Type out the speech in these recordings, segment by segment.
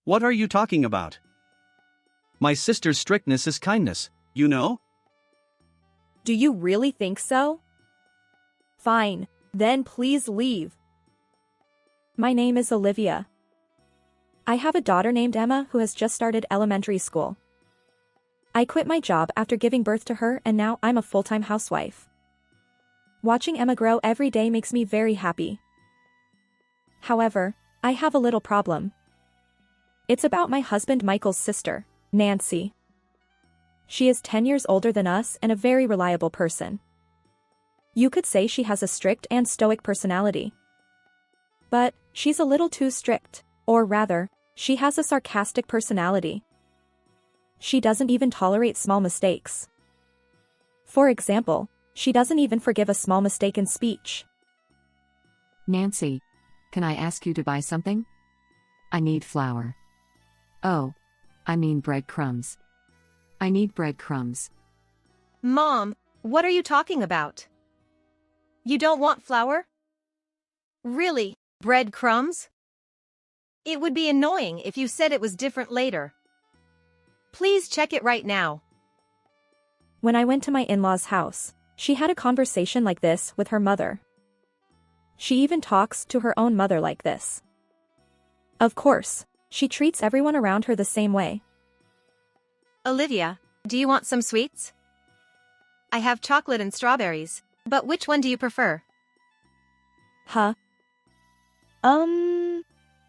What are you talking about? My sister's strictness is kindness, you know? Do you really think so? Fine, then please leave. My name is Olivia. I have a daughter named Emma who has just started elementary school. I quit my job after giving birth to her and now I'm a full-time housewife. Watching Emma grow every day makes me very happy. However, I have a little problem. It's about my husband Michael's sister, Nancy. She is 10 years older than us and a very reliable person. You could say she has a strict and stoic personality. But she's a little too strict, or rather, she has a sarcastic personality. She doesn't even tolerate small mistakes. For example, she doesn't even forgive a small mistake in speech. Nancy, can I ask you to buy something? I need flour. Oh, I mean breadcrumbs. I need breadcrumbs. Mom, what are you talking about? You don't want flour? Really, breadcrumbs? It would be annoying if you said it was different later. Please check it right now. When I went to my in-laws' house, she had a conversation like this with her mother. She even talks to her own mother like this. Of course, she treats everyone around her the same way. Olivia, do you want some sweets? I have chocolate and strawberries, but which one do you prefer? Huh?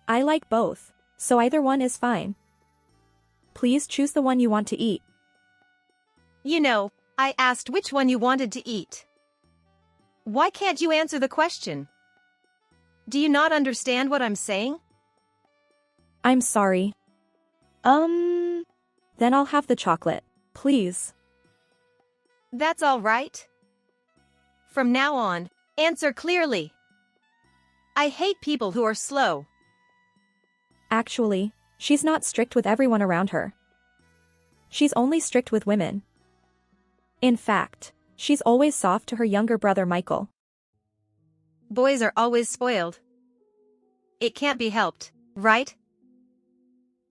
I like both, so either one is fine. Please choose the one you want to eat. You know, I asked which one you wanted to eat. Why can't you answer the question? Do you not understand what I'm saying? I'm sorry. Then I'll have the chocolate, please. That's all right. From now on, answer clearly. I hate people who are slow. Actually, she's not strict with everyone around her. She's only strict with women. In fact, she's always soft to her younger brother Michael. Boys are always spoiled. It can't be helped, right?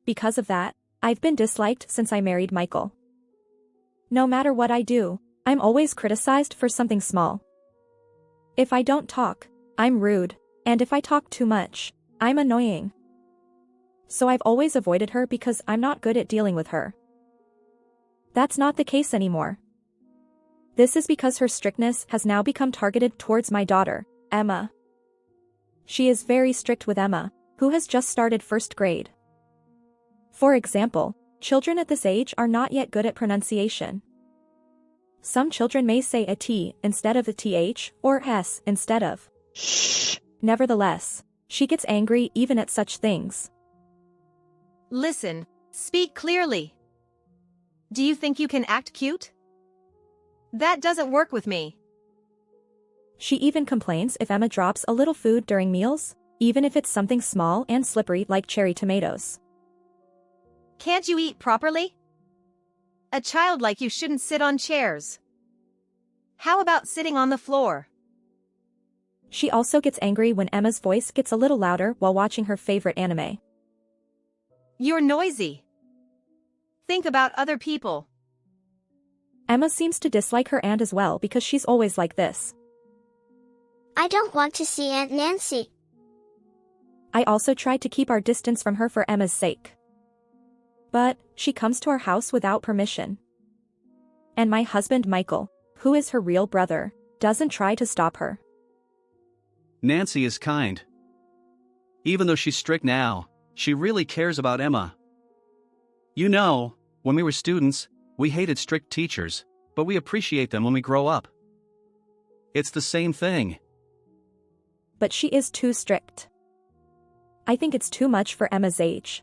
Because of that, I've been disliked since I married Michael. No matter what I do, I'm always criticized for something small. If I don't talk, I'm rude, and if I talk too much, I'm annoying. So I've always avoided her because I'm not good at dealing with her. That's not the case anymore. This is because her strictness has now become targeted towards my daughter, Emma. She is very strict with Emma, who has just started first grade. For example, children at this age are not yet good at pronunciation. Some children may say a T instead of a TH, or S instead of sh. Nevertheless, she gets angry even at such things. Listen, speak clearly. Do you think you can act cute? That doesn't work with me. She even complains if Emma drops a little food during meals, even if it's something small and slippery like cherry tomatoes. Can't you eat properly? A child like you shouldn't sit on chairs. How about sitting on the floor? She also gets angry when Emma's voice gets a little louder while watching her favorite anime. You're noisy. Think about other people. Emma seems to dislike her aunt as well because she's always like this. I don't want to see Aunt Nancy. I also tried to keep our distance from her for Emma's sake. But she comes to our house without permission. And my husband Michael, who is her real brother, doesn't try to stop her. Nancy is kind. Even though she's strict now, she really cares about Emma. You know, when we were students, we hated strict teachers, but we appreciate them when we grow up. It's the same thing. But she is too strict. I think it's too much for Emma's age.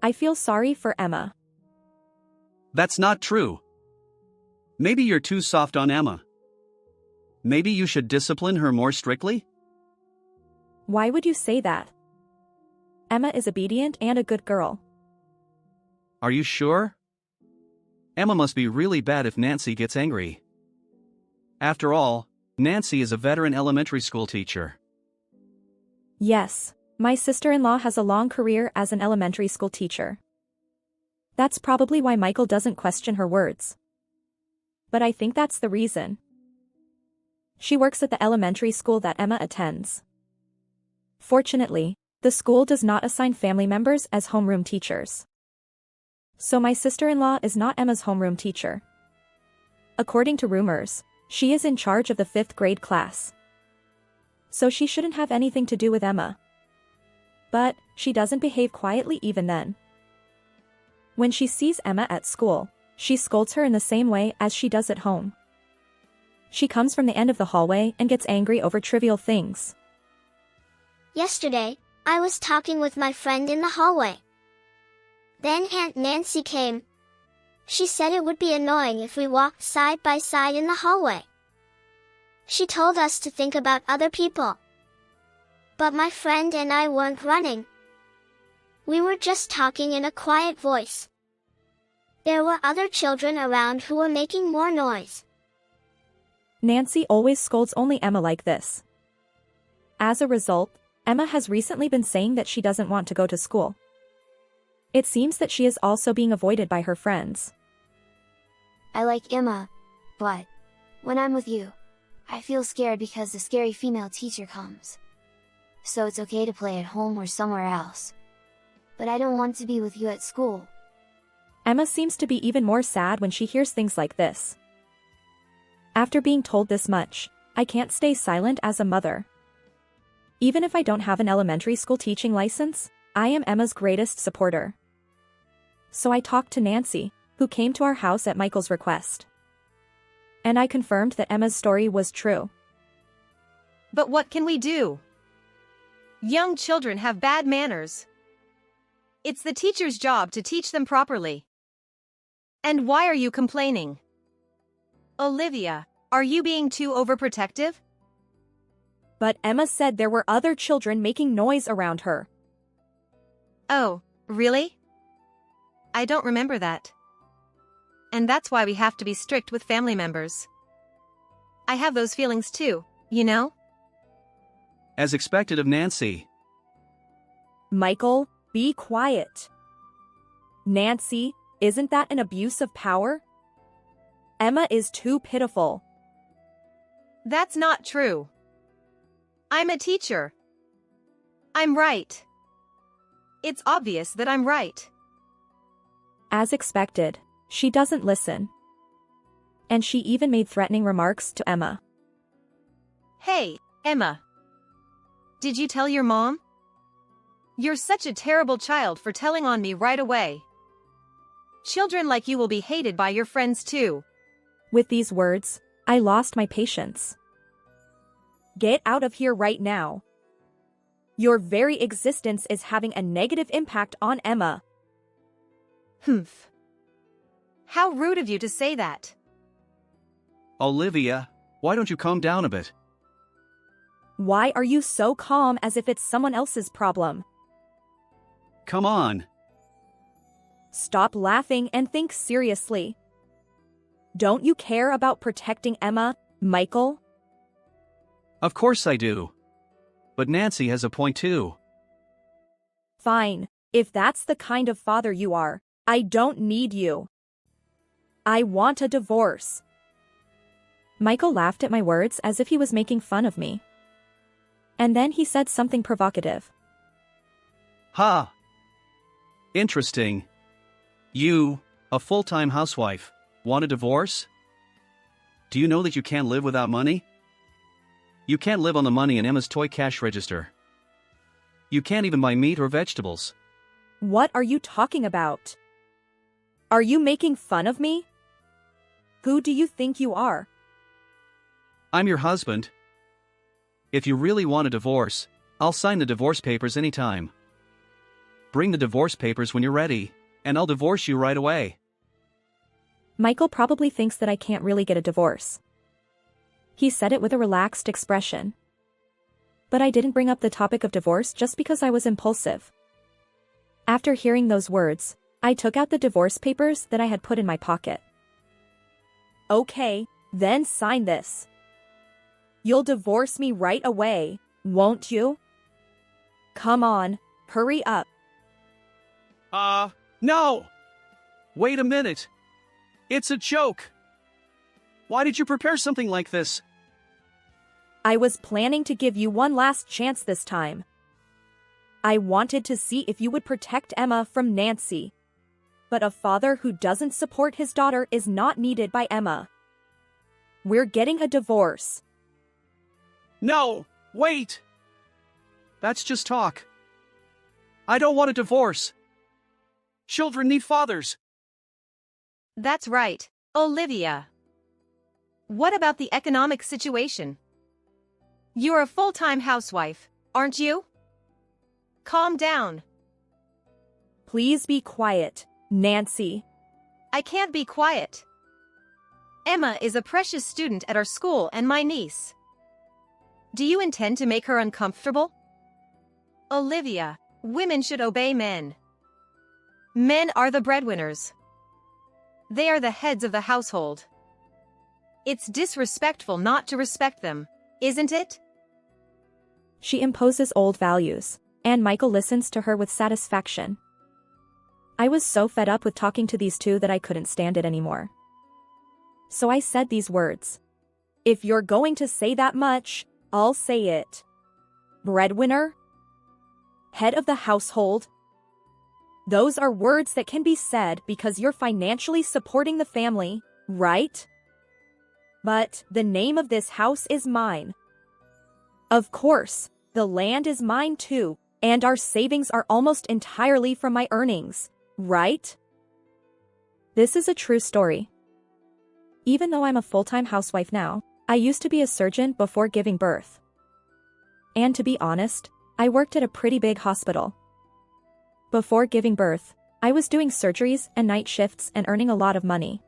I feel sorry for Emma. That's not true. Maybe you're too soft on Emma. Maybe you should discipline her more strictly? Why would you say that? Emma is obedient and a good girl. Are you sure? Emma must be really bad if Nancy gets angry. After all, Nancy is a veteran elementary school teacher. Yes, My sister-in-law has a long career as an elementary school teacher. That's probably why Michael doesn't question her words. But I think that's the reason. She works at the elementary school that Emma attends. Fortunately, the school does not assign family members as homeroom teachers. So my sister-in-law is not Emma's homeroom teacher. According to rumors, she is in charge of the 5th grade class. So she shouldn't have anything to do with Emma. But she doesn't behave quietly even then. When she sees Emma at school, she scolds her in the same way as she does at home. She comes from the end of the hallway and gets angry over trivial things. Yesterday, I was talking with my friend in the hallway. Then Aunt Nancy came. She said it would be annoying if we walked side by side in the hallway. She told us to think about other people. But my friend and I weren't running. We were just talking in a quiet voice. There were other children around who were making more noise. Nancy always scolds only Emma like this. As a result, Emma has recently been saying that she doesn't want to go to school. It seems that she is also being avoided by her friends. I like Emma, but when I'm with you, I feel scared because the scary female teacher comes. So it's okay to play at home or somewhere else. But I don't want to be with you at school. Emma seems to be even more sad when she hears things like this. After being told this much, I can't stay silent as a mother. Even if I don't have an elementary school teaching license, I am Emma's greatest supporter. So I talked to Nancy, who came to our house at Michael's request. And I confirmed that Emma's story was true. But what can we do? Young children have bad manners. It's the teacher's job to teach them properly. And why are you complaining? Olivia, are you being too overprotective? But Emma said there were other children making noise around her. Oh, really? I don't remember that. And that's why we have to be strict with family members. I have those feelings too, you know? As expected of Nancy. Michael, be quiet. Nancy, isn't that an abuse of power? Emma is too pitiful. That's not true. I'm a teacher. I'm right. It's obvious that I'm right. As expected, she doesn't listen. And she even made threatening remarks to Emma. Hey, Emma. Did you tell your mom? You're such a terrible child for telling on me right away. Children like you will be hated by your friends too. With these words, I lost my patience. Get out of here right now. Your very existence is having a negative impact on Emma. Humph. How rude of you to say that. Olivia, why don't you calm down a bit? Why are you so calm as if it's someone else's problem? Come on. Stop laughing and think seriously. Don't you care about protecting Emma, Michael? Of course I do. But Nancy has a point too. Fine, if that's the kind of father you are, I don't need you. I want a divorce. Michael laughed at my words as if he was making fun of me. And then he said something provocative. Ha! Interesting. You, a full-time housewife, want a divorce? Do you know that you can't live without money? You can't live on the money in Emma's toy cash register. You can't even buy meat or vegetables. What are you talking about? Are you making fun of me? Who do you think you are? I'm your husband. If you really want a divorce, I'll sign the divorce papers anytime. Bring the divorce papers when you're ready, and I'll divorce you right away. Michael probably thinks that I can't really get a divorce. He said it with a relaxed expression. But I didn't bring up the topic of divorce just because I was impulsive. After hearing those words, I took out the divorce papers that I had put in my pocket. Okay, then sign this. You'll divorce me right away, won't you? Come on, hurry up. No! Wait a minute. It's a joke. Why did you prepare something like this? I was planning to give you one last chance this time. I wanted to see if you would protect Emma from Nancy. But a father who doesn't support his daughter is not needed by Emma. We're getting a divorce. No! Wait! That's just talk. I don't want a divorce. Children need fathers. That's right, Olivia. What about the economic situation? You're a full-time housewife, aren't you? Calm down. Please be quiet, Nancy. I can't be quiet. Emma is a precious student at our school and my niece. Do you intend to make her uncomfortable? Olivia, women should obey men. Men are the breadwinners. They are the heads of the household. It's disrespectful not to respect them, isn't it? She imposes old values, and Michael listens to her with satisfaction. I was so fed up with talking to these two that I couldn't stand it anymore. So I said these words. If you're going to say that much, I'll say it. Breadwinner? Head of the household? Those are words that can be said because you're financially supporting the family, right? But the name of this house is mine. Of course, the land is mine too, and our savings are almost entirely from my earnings, right? This is a true story. Even though I'm a full-time housewife now, I used to be a surgeon before giving birth. And to be honest, I worked at a pretty big hospital. Before giving birth, I was doing surgeries and night shifts and earning a lot of money.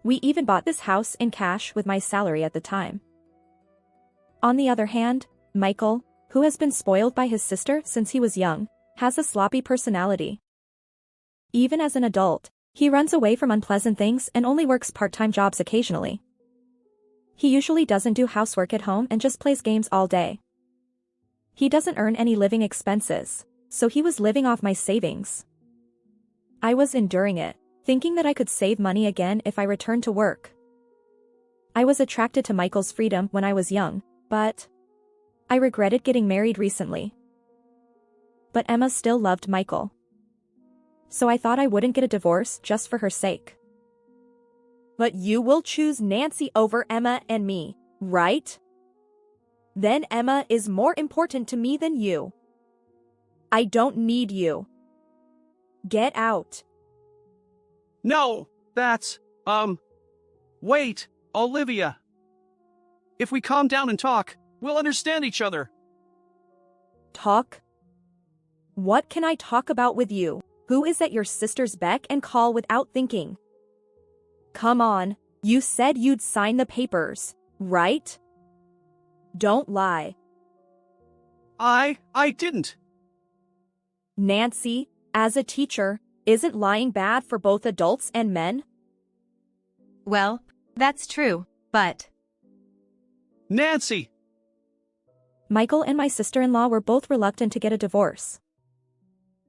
We even bought this house in cash with my salary at the time. On the other hand, Michael, who has been spoiled by his sister since he was young, has a sloppy personality. Even as an adult, he runs away from unpleasant things and only works part-time jobs occasionally. He usually doesn't do housework at home and just plays games all day. He doesn't earn any living expenses, so he was living off my savings. I was enduring it, thinking that I could save money again if I returned to work. I was attracted to Michael's freedom when I was young, but I regretted getting married recently. But Emma still loved Michael. So I thought I wouldn't get a divorce just for her sake. But you will choose Nancy over Emma and me, right? Then Emma is more important to me than you. I don't need you. Get out. No, that's, wait, Olivia. If we calm down and talk, we'll understand each other. Talk? What can I talk about with you, who is at your sister's beck and call without thinking? Come on, you said you'd sign the papers, right? Don't lie. I didn't. Nancy, as a teacher, isn't lying bad for both adults and men? Well, that's true, but... Nancy! Michael and my sister-in-law were both reluctant to get a divorce.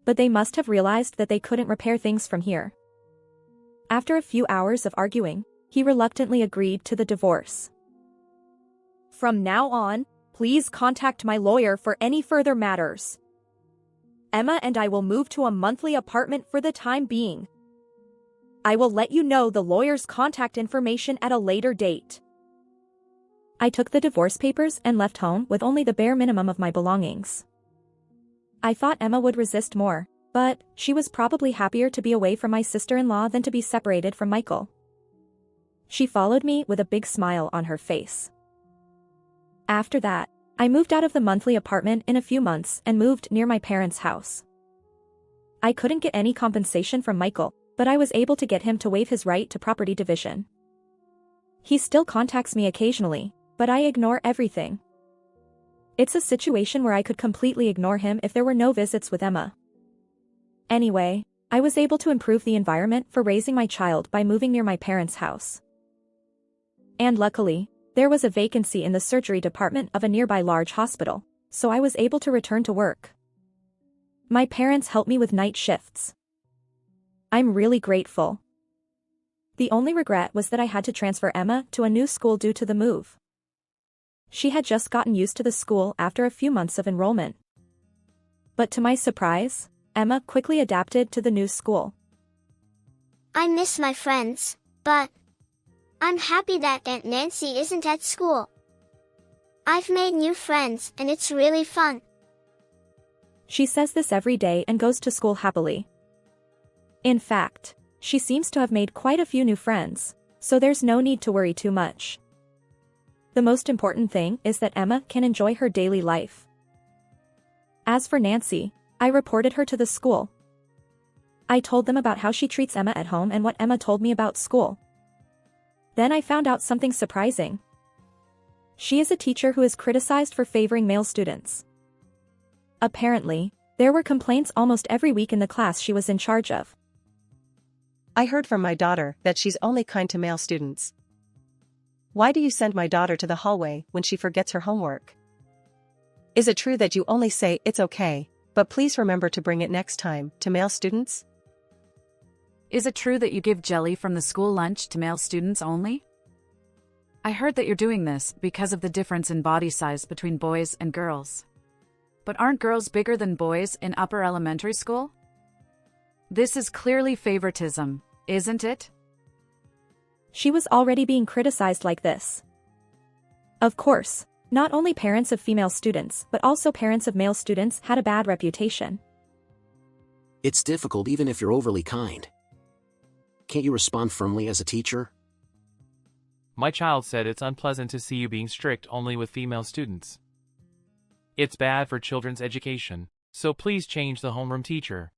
But they must have realized that they couldn't repair things from here. After a few hours of arguing, he reluctantly agreed to the divorce. From now on, please contact my lawyer for any further matters. Emma and I will move to a monthly apartment for the time being. I will let you know the lawyer's contact information at a later date. I took the divorce papers and left home with only the bare minimum of my belongings. I thought Emma would resist more, but she was probably happier to be away from my sister-in-law than to be separated from Michael. She followed me with a big smile on her face. After that, I moved out of the monthly apartment in a few months and moved near my parents' house. I couldn't get any compensation from Michael, but I was able to get him to waive his right to property division. He still contacts me occasionally, but I ignore everything. It's a situation where I could completely ignore him if there were no visits with Emma. Anyway, I was able to improve the environment for raising my child by moving near my parents' house. And luckily, there was a vacancy in the surgery department of a nearby large hospital, so I was able to return to work. My parents helped me with night shifts. I'm really grateful. The only regret was that I had to transfer Emma to a new school due to the move. She had just gotten used to the school after a few months of enrollment. But to my surprise, Emma quickly adapted to the new school. I miss my friends, but I'm happy that Aunt Nancy isn't at school. I've made new friends and it's really fun. She says this every day and goes to school happily. In fact, she seems to have made quite a few new friends, so there's no need to worry too much. The most important thing is that Emma can enjoy her daily life. As for Nancy, I reported her to the school. I told them about how she treats Emma at home and what Emma told me about school. Then I found out something surprising. She is a teacher who is criticized for favoring male students. Apparently, there were complaints almost every week in the class she was in charge of. I heard from my daughter that she's only kind to male students. Why do you send my daughter to the hallway when she forgets her homework? Is it true that you only say it's okay, but please remember to bring it next time to male students? Is it true that you give jelly from the school lunch to male students only? I heard that you're doing this because of the difference in body size between boys and girls. But aren't girls bigger than boys in upper elementary school? This is clearly favoritism, isn't it? She was already being criticized like this. Of course, not only parents of female students but also parents of male students had a bad reputation. It's difficult even if you're overly kind. Can't you respond firmly as a teacher? My child said it's unpleasant to see you being strict only with female students. It's bad for children's education, so please change the homeroom teacher.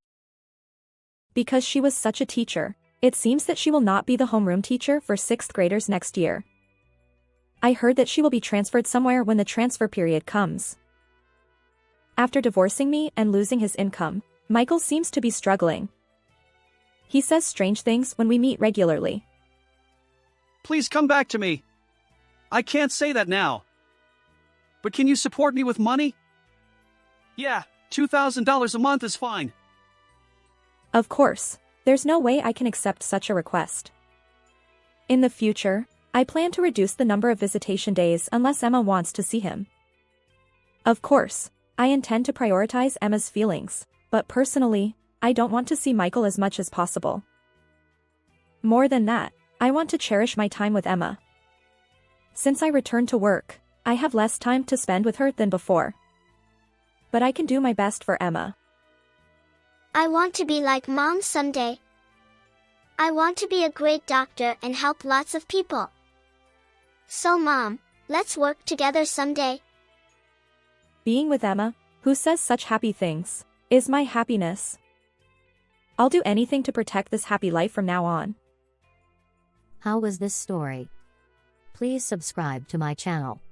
Because she was such a teacher, it seems that she will not be the homeroom teacher for 6th graders next year. I heard that she will be transferred somewhere when the transfer period comes. After divorcing me and losing his income, Michael seems to be struggling. He says strange things when we meet regularly. Please come back to me. I can't say that now. But can you support me with money? Yeah, $2,000 a month is fine. Of course, there's no way I can accept such a request. In the future, I plan to reduce the number of visitation days unless Emma wants to see him. Of course, I intend to prioritize Emma's feelings, but personally, I don't want to see Michael as much as possible. More than that, I want to cherish my time with Emma. Since I returned to work, I have less time to spend with her than before. But I can do my best for Emma. I want to be like Mom someday. I want to be a great doctor and help lots of people. So Mom, let's work together someday. Being with Emma, who says such happy things, is my happiness. I'll do anything to protect this happy life from now on. How was this story? Please subscribe to my channel.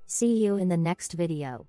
See you in the next video.